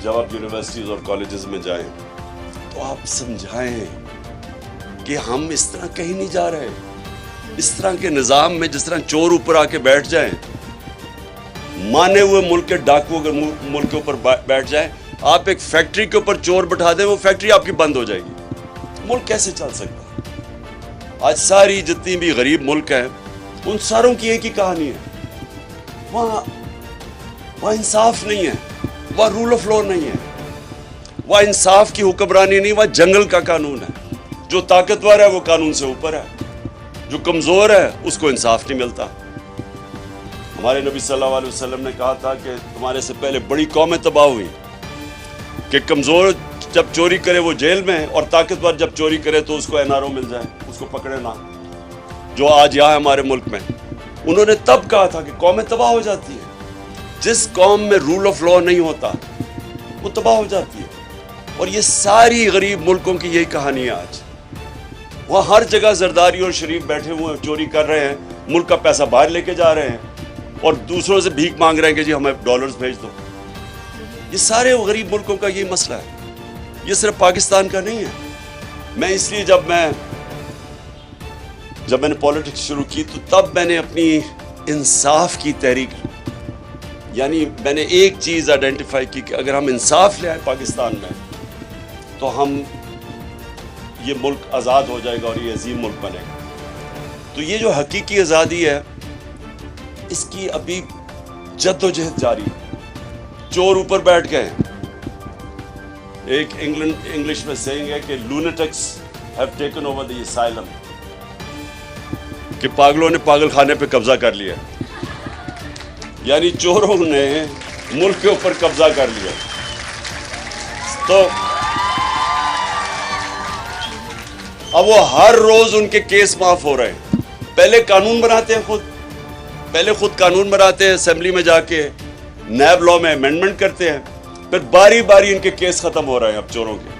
جب آپ یونیورسٹیز اور کالجز میں جائیں تو آپ سمجھائیں کہ ہم اس طرح کہیں نہیں جا رہے. اس طرح کے نظام میں جس طرح چور اوپر آ کے بیٹھ جائیں, مانے ہوئے ملک کے ڈاکو اگر ملک کے اوپر بیٹھ جائیں, آپ ایک فیکٹری کے اوپر چور بٹھا دیں, وہ فیکٹری آپ کی بند ہو جائے گی. ملک کیسے چل سکتا ہے؟ آج ساری جتنی بھی غریب ملک ہیں ان ساروں کی ایک ہی کہانی ہے. وہاں انصاف نہیں ہے, وہاں رول آف لا نہیں ہے, وہاں انصاف کی حکمرانی نہیں, وہاں جنگل کا قانون ہے. جو طاقتور ہے وہ قانون سے اوپر ہے, جو کمزور ہے اس کو انصاف نہیں ملتا. ہمارے نبی صلی اللہ علیہ وسلم نے کہا تھا کہ تمہارے سے پہلے بڑی قومیں تباہ ہوئی کہ کمزور جب چوری کرے وہ جیل میں ہے, اور طاقتور جب چوری کرے تو اس کو NRO مل جائے, اس کو پکڑے نہ. جو آج یہاں ہمارے ملک میں, انہوں نے تب کہا تھا کہ قومیں تباہ ہو جاتی ہیں. جس قوم میں رول آف لا نہیں ہوتا وہ تباہ ہو جاتی ہے. اور یہ ساری غریب ملکوں کی یہی کہانی ہے آج. وہاں ہر جگہ زرداری اور شریف بیٹھے ہوئے ہیں, چوری کر رہے ہیں, ملک کا پیسہ باہر لے کے جا رہے ہیں, اور دوسروں سے بھیک مانگ رہے ہیں کہ جی ہمیں ڈالرز بھیج دو. یہ سارے غریب ملکوں کا یہی مسئلہ ہے, یہ صرف پاکستان کا نہیں ہے. میں اس لیے جب میں نے پالیٹکس شروع کی تو تب میں نے اپنی انصاف کی تحریک, یعنی میں نے ایک چیز آئیڈینٹیفائی کی کہ اگر ہم انصاف لے آئے پاکستان میں تو یہ ملک آزاد ہو جائے گا اور یہ عظیم ملک بنے گا. تو یہ جو حقیقی آزادی ہے اس کی ابھی جد و جہد جاری ہے. چور اوپر بیٹھ گئے. ایک انگلش میں سیئنگ ہے کہ lunatics have taken over the asylum, کہ پاگلوں نے پاگل خانے پہ قبضہ کر لیا, یعنی چوروں نے ملک کے اوپر قبضہ کر لیا. تو اب وہ ہر روز ان کے کیس معاف ہو رہے ہیں. پہلے قانون بناتے ہیں خود قانون بناتے ہیں, اسمبلی میں جا کے نیب لا میں امینڈمنٹ کرتے ہیں, پھر باری باری ان کے کیس ختم ہو رہے ہیں اب چوروں کے.